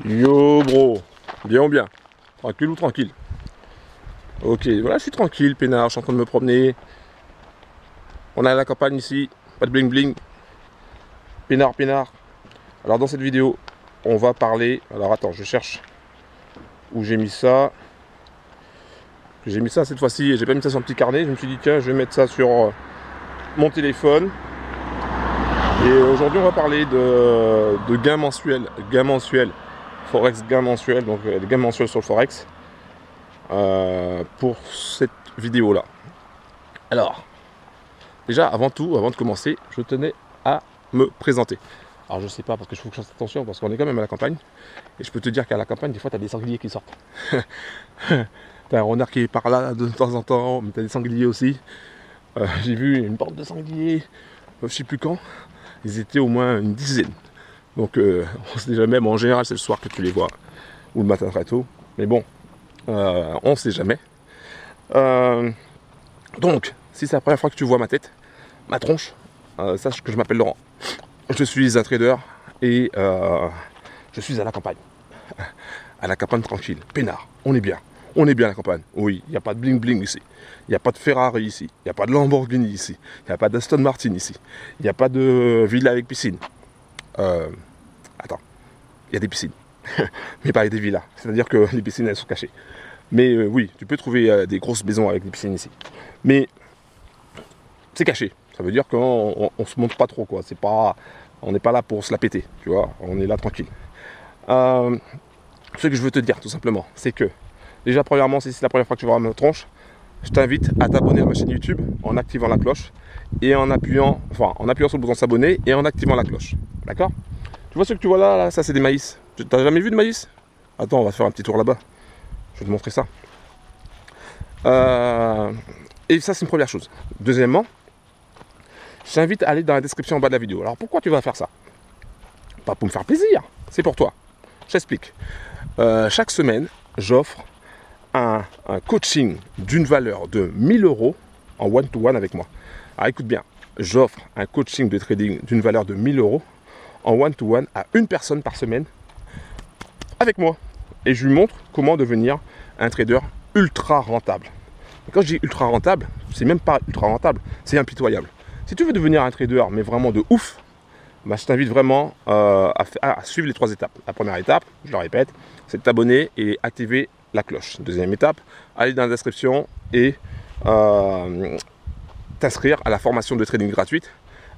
Yo bro, bien ou bien? Tranquille ou tranquille? Ok, voilà, je suis tranquille, peinard, je suis en train de me promener. On est à la campagne ici, pas de bling bling. Peinard, peinard. Alors dans cette vidéo, on va parler... Alors attends, je cherche où j'ai mis ça. J'ai mis ça cette fois-ci, j'ai pas mis ça sur un petit carnet. Je me suis dit tiens, je vais mettre ça sur mon téléphone. Et aujourd'hui, on va parler de gains mensuels. Gains mensuels. Forex gains mensuels, donc des gains mensuels sur le Forex. Pour cette vidéo là. Alors, déjà avant tout, avant de commencer, je tenais à me présenter. Alors je sais pas, parce que je faut que je fasse attention, parce qu'on est quand même à la campagne, et je peux te dire qu'à la campagne, des fois, tu as des sangliers qui sortent. T'as un renard qui est par là de temps en temps, mais tu as des sangliers aussi. J'ai vu une bande de sangliers, je sais plus quand, ils étaient au moins une dizaine. Donc on sait jamais, mais en général c'est le soir que tu les vois, ou le matin très tôt. Mais bon, on sait jamais. Donc, si c'est la première fois que tu vois ma tête, ma tronche, sache que je m'appelle Laurent. Je suis un trader et je suis à la campagne. À la campagne tranquille, peinard, on est bien. On est bien à la campagne. Oui, il n'y a pas de bling bling ici. Il n'y a pas de Ferrari ici. Il n'y a pas de Lamborghini ici. Il n'y a pas d'Aston Martin ici. Il n'y a pas de villa avec piscine. Attends, il y a des piscines. Mais pas avec des villas. C'est-à-dire que les piscines, elles sont cachées. Mais oui, tu peux trouver des grosses maisons avec des piscines ici. Mais c'est caché. Ça veut dire qu'on se montre pas trop, quoi. C'est pas, on n'est pas là pour se la péter, tu vois. On est là tranquille. Ce que je veux te dire, tout simplement, c'est que déjà, premièrement, si c'est la première fois que tu vois ma tronche, je t'invite à t'abonner à ma chaîne YouTube en activant la cloche et en appuyant sur le bouton s'abonner et en activant la cloche. D'accord? Tu vois ce que tu vois là, ça c'est des maïs. Tu n'as jamais vu de maïs? Attends, on va faire un petit tour là-bas. Je vais te montrer ça. Et ça, c'est une première chose. Deuxièmement, je t'invite à aller dans la description en bas de la vidéo. Alors, pourquoi tu vas faire ça? Pas pour me faire plaisir, c'est pour toi. Je t'explique. Chaque semaine, j'offre un coaching d'une valeur de 1000 € en one-to-one avec moi. Alors, écoute bien, j'offre un coaching de trading d'une valeur de 1000 € en one-to-one à une personne par semaine avec moi. Et je lui montre comment devenir un trader ultra rentable. Et quand je dis ultra rentable, c'est même pas ultra rentable, c'est impitoyable. Si tu veux devenir un trader, mais vraiment de ouf, bah, je t'invite vraiment à suivre les 3 étapes. La première étape, je le répète, c'est de t'abonner et activer la cloche. Deuxième étape, aller dans la description et t'inscrire à la formation de trading gratuite.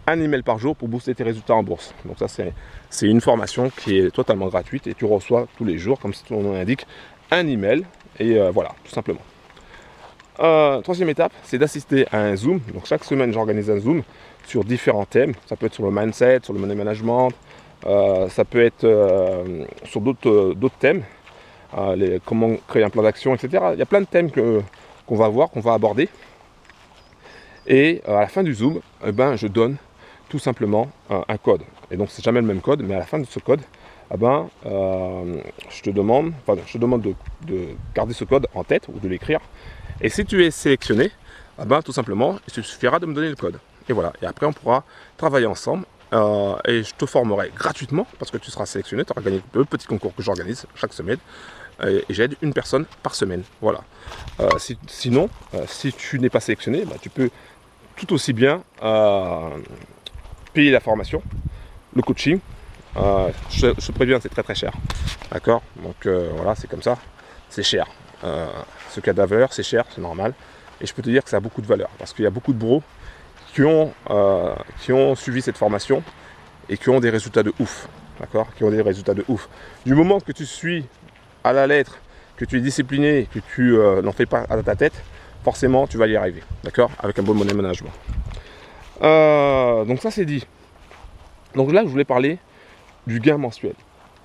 Un email par jour pour booster tes résultats en bourse. Donc ça, c'est une formation qui est totalement gratuite et tu reçois tous les jours, comme son nom l'indique, un email. Et voilà, tout simplement. Troisième étape, c'est d'assister à un Zoom. Donc chaque semaine, j'organise un Zoom sur différents thèmes. Ça peut être sur le mindset, sur le money management, ça peut être sur d'autres thèmes, comment créer un plan d'action, etc. Il y a plein de thèmes qu'on va voir, qu'on va aborder. Et à la fin du Zoom, je donne tout simplement un code. Et donc c'est jamais le même code, mais à la fin de ce code, je te demande de garder ce code en tête ou de l'écrire. Et si tu es sélectionné, tout simplement, il suffira de me donner le code. Et voilà. Et après, on pourra travailler ensemble. Et je te formerai gratuitement parce que tu seras sélectionné. Tu auras gagné le petit concours que j'organise chaque semaine. Et j'aide une personne par semaine. Voilà. Sinon, si tu n'es pas sélectionné, tu peux tout aussi bien payer la formation, le coaching. Je te préviens, c'est très très cher. D'accord? Donc voilà, c'est comme ça. C'est cher. Ce qui a de la valeur, c'est cher, c'est normal. Et je peux te dire que ça a beaucoup de valeur. Parce qu'il y a beaucoup de bros qui ont suivi cette formation et qui ont des résultats de ouf. D'accord? Qui ont des résultats de ouf. Du moment que tu suis à la lettre, que tu es discipliné, que tu n'en fais pas à ta tête, forcément tu vas y arriver. D'accord? Avec un bon money management. Donc ça c'est dit. Donc là je voulais parler du gain mensuel.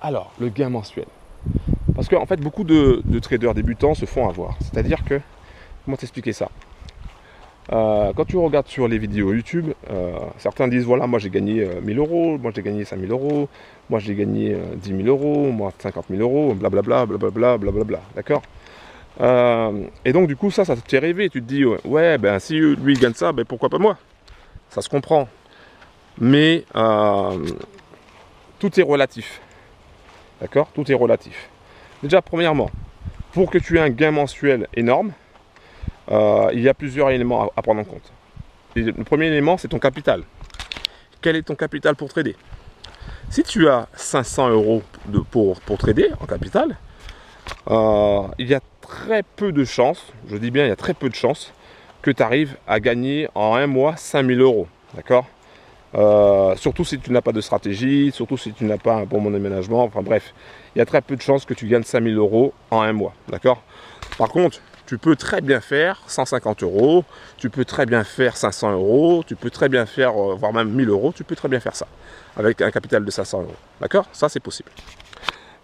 Alors, le gain mensuel. Parce qu'en fait, beaucoup de traders débutants se font avoir. C'est-à-dire que, comment t'expliquer ça? Quand tu regardes sur les vidéos YouTube, certains disent, voilà, moi j'ai gagné 1000 €, moi j'ai gagné 5000 €, moi j'ai gagné 10 000 €, moi 50 000 €, blablabla, blablabla, blablabla, d'accord? Et donc du coup, ça te fait rêver. Tu te dis, ouais, si lui il gagne ça, pourquoi pas moi? Ça se comprend. Mais tout est relatif. D'accord? Tout est relatif. Déjà, premièrement, pour que tu aies un gain mensuel énorme, il y a plusieurs éléments à prendre en compte. Et le premier élément, c'est ton capital. Quel est ton capital pour trader? Si tu as 500 euros pour trader en capital, il y a très peu de chances, je dis bien il y a très peu de chances, que tu arrives à gagner en un mois 5000 euros. D'accord? Surtout si tu n'as pas de stratégie, surtout si tu n'as pas un bon aménagement, enfin bref, il y a très peu de chances que tu gagnes 5000 euros en un mois. D'accord? Par contre, tu peux très bien faire 150 euros, tu peux très bien faire 500 euros, tu peux très bien faire, voire même 1000 euros, tu peux très bien faire ça, avec un capital de 500 euros. D'accord? Ça, c'est possible.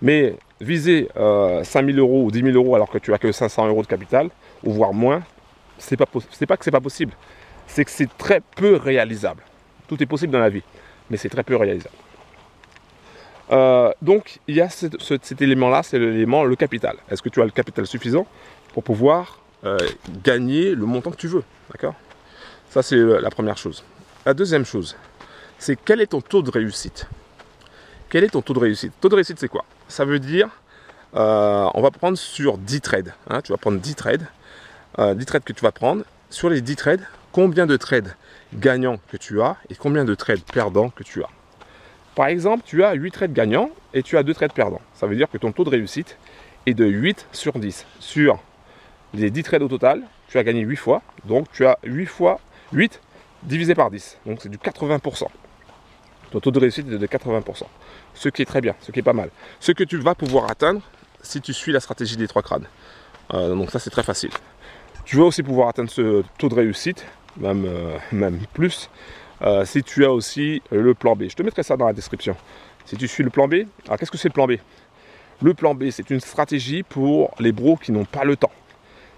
Mais viser 5000 euros ou 10 000 euros alors que tu as que 500 euros de capital, ou voire moins, c'est pas que c'est pas possible, c'est que c'est très peu réalisable. Tout est possible dans la vie, mais c'est très peu réalisable. Donc, il y a cet élément-là, c'est l'élément, le capital. Est-ce que tu as le capital suffisant pour pouvoir gagner le montant que tu veux? D'accord? Ça, c'est la première chose. La deuxième chose, c'est quel est ton taux de réussite? Quel est ton taux de réussite? Taux de réussite, c'est quoi? Ça veut dire, on va prendre sur 10 trades. Hein, tu vas prendre 10 trades. 10 trades que tu vas prendre. Sur les 10 trades, combien de trades gagnants que tu as et combien de trades perdants que tu as? Par exemple, tu as 8 trades gagnants et tu as 2 trades perdants. Ça veut dire que ton taux de réussite est de 8 sur 10. Sur les 10 trades au total, tu as gagné 8 fois. Donc tu as 8 fois 8 divisé par 10. Donc c'est du 80%. Ton taux de réussite est de 80%. Ce qui est très bien, ce qui est pas mal. Ce que tu vas pouvoir atteindre si tu suis la stratégie des 3 crânes. Donc ça, c'est très facile. Tu vas aussi pouvoir atteindre ce taux de réussite, même plus, si tu as aussi le plan B. Je te mettrai ça dans la description. Si tu suis le plan B, alors qu'est-ce que c'est le plan B? Le plan B, c'est une stratégie pour les bros qui n'ont pas le temps.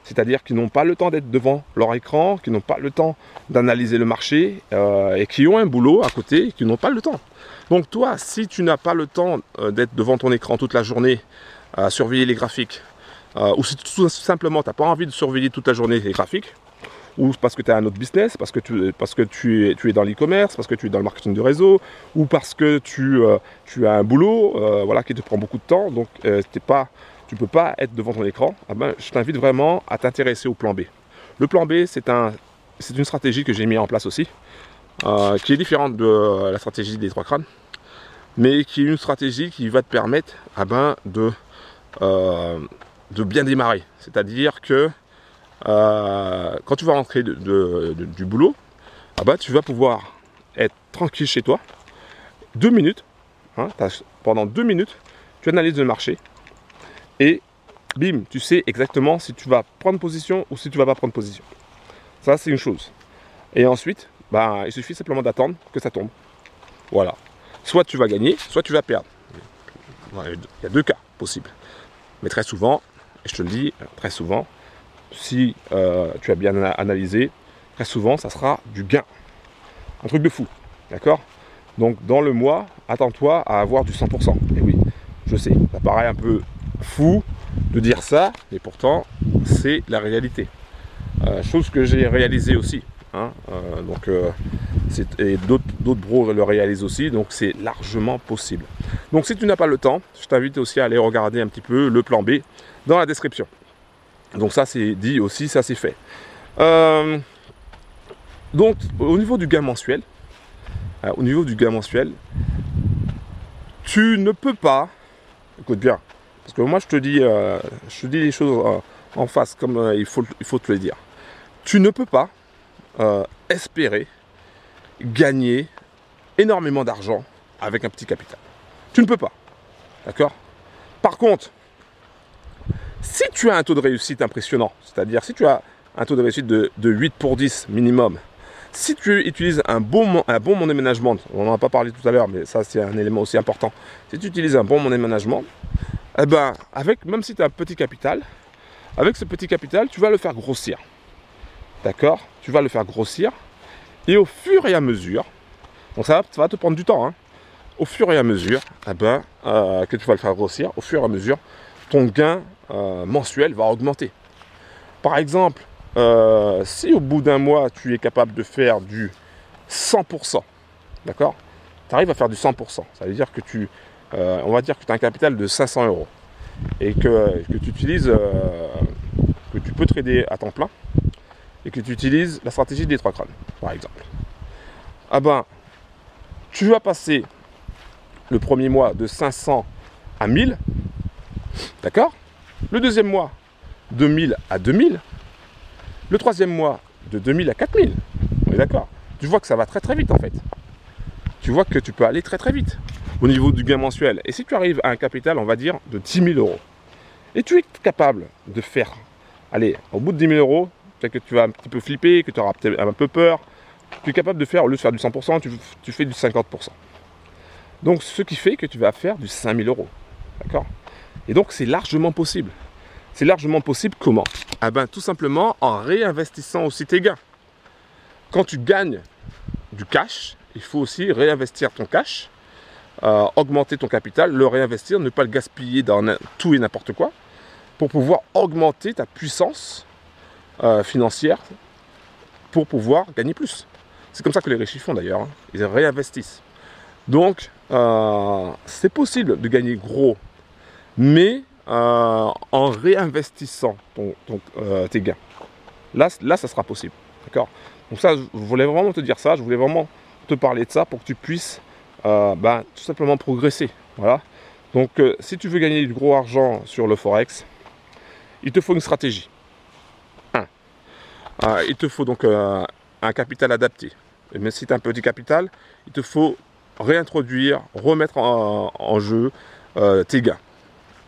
C'est-à-dire qui n'ont pas le temps d'être devant leur écran, qui n'ont pas le temps d'analyser le marché et qui ont un boulot à côté et qui n'ont pas le temps. Donc toi, si tu n'as pas le temps d'être devant ton écran toute la journée à surveiller les graphiques, ou si tout simplement tu n'as pas envie de surveiller toute la journée les graphiques, ou parce que tu as un autre business, parce que tu es dans l'e-commerce, parce que tu es dans le marketing de réseau, ou parce que tu as un boulot voilà, qui te prend beaucoup de temps, donc tu ne peux pas être devant ton écran, je t'invite vraiment à t'intéresser au plan B. Le plan B, c'est une stratégie que j'ai mis en place aussi, qui est différente de la stratégie des 3 crânes, mais qui est une stratégie qui va te permettre de bien démarrer. C'est-à-dire que quand tu vas rentrer du boulot, tu vas pouvoir être tranquille chez toi, 2 minutes, hein, pendant 2 minutes, tu analyses le marché, et bim, tu sais exactement si tu vas prendre position ou si tu ne vas pas prendre position. Ça, c'est une chose. Et ensuite, il suffit simplement d'attendre que ça tombe. Voilà. Soit tu vas gagner, soit tu vas perdre. Il y a 2 cas possibles. Mais très souvent, et je te le dis, très souvent, si tu as bien analysé, très souvent, ça sera du gain. Un truc de fou. D'accord? Donc, dans le mois, attends-toi à avoir du 100%. Et oui, je sais, ça paraît un peu fou de dire ça, mais pourtant, c'est la réalité. Chose que j'ai réalisée aussi. Hein, et d'autres bros le réalisent aussi, donc c'est largement possible. Donc si tu n'as pas le temps, je t'invite aussi à aller regarder un petit peu le plan B dans la description. Donc ça c'est dit aussi, ça c'est fait. Donc au niveau du gain mensuel, tu ne peux pas, écoute bien, parce que moi je te dis les choses en face comme il faut te le dire. Tu ne peux pas espérer gagner énormément d'argent avec un petit capital. Tu ne peux pas. D'accord? Par contre, si tu as un taux de réussite impressionnant, c'est-à-dire si tu as un taux de réussite de 8 pour 10 minimum, si tu utilises un bon money management, on n'en a pas parlé tout à l'heure, mais ça c'est un élément aussi important. Si tu utilises un bon money management, même si tu as un petit capital, avec ce petit capital, tu vas le faire grossir. D'accord? Tu vas le faire grossir. Et au fur et à mesure, donc ça va te prendre du temps, hein, au fur et à mesure, que tu vas le faire grossir, au fur et à mesure, ton gain mensuel va augmenter. Par exemple, si au bout d'un mois, tu es capable de faire du 100%, d'accord? Tu arrives à faire du 100%. Ça veut dire que tu on va dire que tu as un capital de 500 € et que tu utilises, que tu peux trader à temps plein et que tu utilises la stratégie des 3 crânes, par exemple. Ah ben, tu vas passer le premier mois de 500 à 1000, d'accord? Le deuxième mois, de 1000 à 2000. Le troisième mois, de 2000 à 4000. On est d'accord? Tu vois que ça va très très vite en fait. Tu vois que tu peux aller très très vite au niveau du gain mensuel. Et si tu arrives à un capital, on va dire, de 10 000 €, et tu es capable de faire, allez, au bout de 10 000 €, peut-être que tu vas un petit peu flipper, que tu auras peut-être un peu peur, tu es capable de faire, au lieu de faire du 100%, tu fais du 50%. Donc ce qui fait que tu vas faire du 5 000 €. D'accord? Et donc c'est largement possible. C'est largement possible comment? Ah ben tout simplement en réinvestissant aussi tes gains. Quand tu gagnes du cash, il faut aussi réinvestir ton cash, augmenter ton capital, le réinvestir, ne pas le gaspiller dans tout et n'importe quoi, pour pouvoir augmenter ta puissance financière, pour pouvoir gagner plus. C'est comme ça que les riches font d'ailleurs, hein. Ils réinvestissent. Donc c'est possible de gagner gros, mais en réinvestissant tes gains. Là, ça sera possible. D'accord? Donc ça, je voulais vraiment te dire ça, je voulais vraiment te parler de ça pour que tu puisses tout simplement progresser. Voilà. Donc si tu veux gagner du gros argent sur le Forex, il te faut une stratégie. Il te faut donc un capital adapté. Et même si tu as un petit capital, il te faut réintroduire, remettre en jeu tes gains.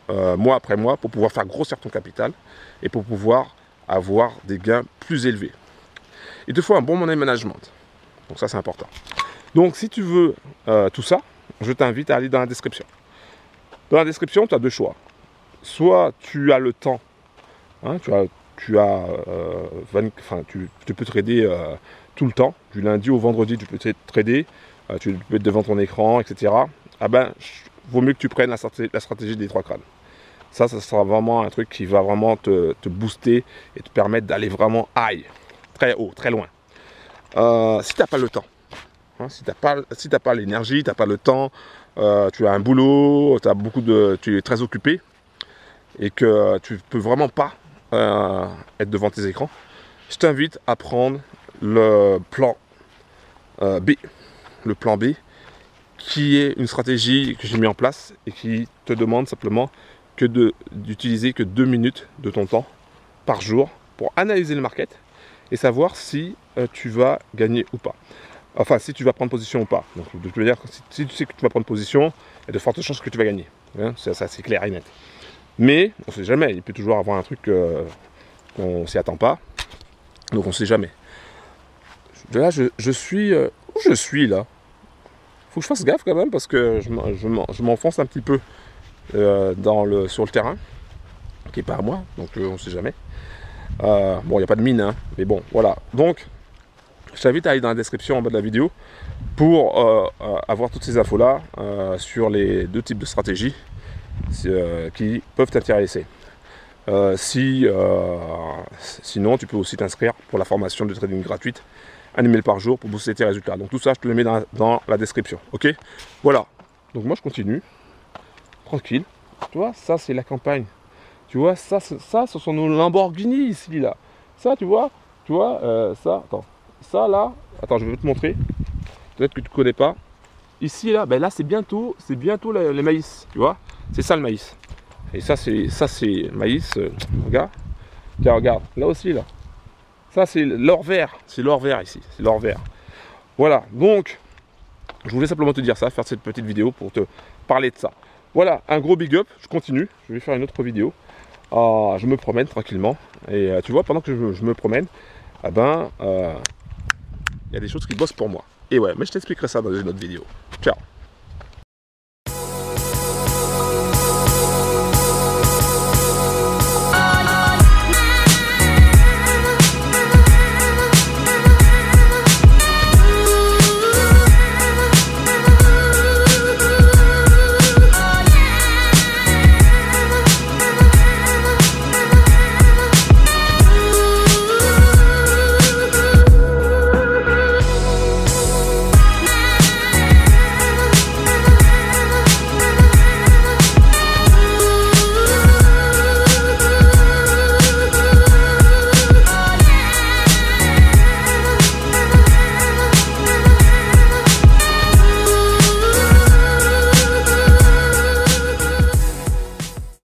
Mois après mois, pour pouvoir faire grossir ton capital et pour pouvoir avoir des gains plus élevés. Il te faut un bon money management. Donc ça, c'est important. Donc si tu veux tout ça, je t'invite à aller dans la description. Dans la description, tu as deux choix. Soit tu as le temps, hein, tu peux trader tout le temps, du lundi au vendredi, tu peux trader, tu peux être devant ton écran, etc. Ah ben, vaut mieux que tu prennes la stratégie des 3 crânes. Ça sera vraiment un truc qui va vraiment te booster et te permettre d'aller vraiment très haut, très loin. Si tu n'as pas le temps, hein, si tu n'as pas l'énergie, tu n'as pas le temps, tu as un boulot, tu es très occupé et que tu ne peux vraiment pas être devant tes écrans, je t'invite à prendre le plan B. Le plan B, qui est une stratégie que j'ai mis en place et qui te demande simplement d'utiliser que 2 minutes de ton temps par jour pour analyser le market et savoir si tu vas gagner ou pas. Enfin, si tu vas prendre position ou pas. Donc, de toute manière, si tu sais que tu vas prendre position, il y a de fortes chances que tu vas gagner. Hein, ça, c'est clair et net. Mais on ne sait jamais. Il peut toujours avoir un truc qu'on ne s'y attend pas. Donc, on ne sait jamais. Là, je suis où je suis là. Faut que je fasse gaffe quand même parce que je m'enfonce un petit peu sur le terrain, qui n'est pas à moi, donc on ne sait jamais. Bon, il n'y a pas de mine, hein, mais bon, voilà. Donc, je t'invite à aller dans la description en bas de la vidéo pour avoir toutes ces infos-là sur les 2 types de stratégies qui peuvent t'intéresser. Sinon, tu peux aussi t'inscrire pour la formation de trading gratuite, 1 email par jour pour booster tes résultats. Donc tout ça, je te le mets dans la description. Ok? Voilà. Donc moi, je continue. Tranquille. Tu vois, ça, c'est la campagne. Tu vois, ça, ce sont nos Lamborghini ici, là. Ça, tu vois, ça, attends. Ça, là, attends, je vais te montrer. Peut-être que tu ne connais pas. Ici, là, ben là, c'est bientôt le maïs. Tu vois? C'est ça, le maïs. Et ça, c'est maïs. Regarde. Tiens, regarde. Là aussi, là. Ça, c'est l'or vert. C'est l'or vert ici. C'est l'or vert. Voilà. Donc, je voulais simplement te dire ça, faire cette petite vidéo pour te parler de ça. Voilà, un gros big up. Je continue. Je vais faire une autre vidéo. Je me promène tranquillement. Et tu vois, pendant que je me promène, il y a des choses qui bossent pour moi. Et ouais, mais je t'expliquerai ça dans une autre vidéo. Ciao.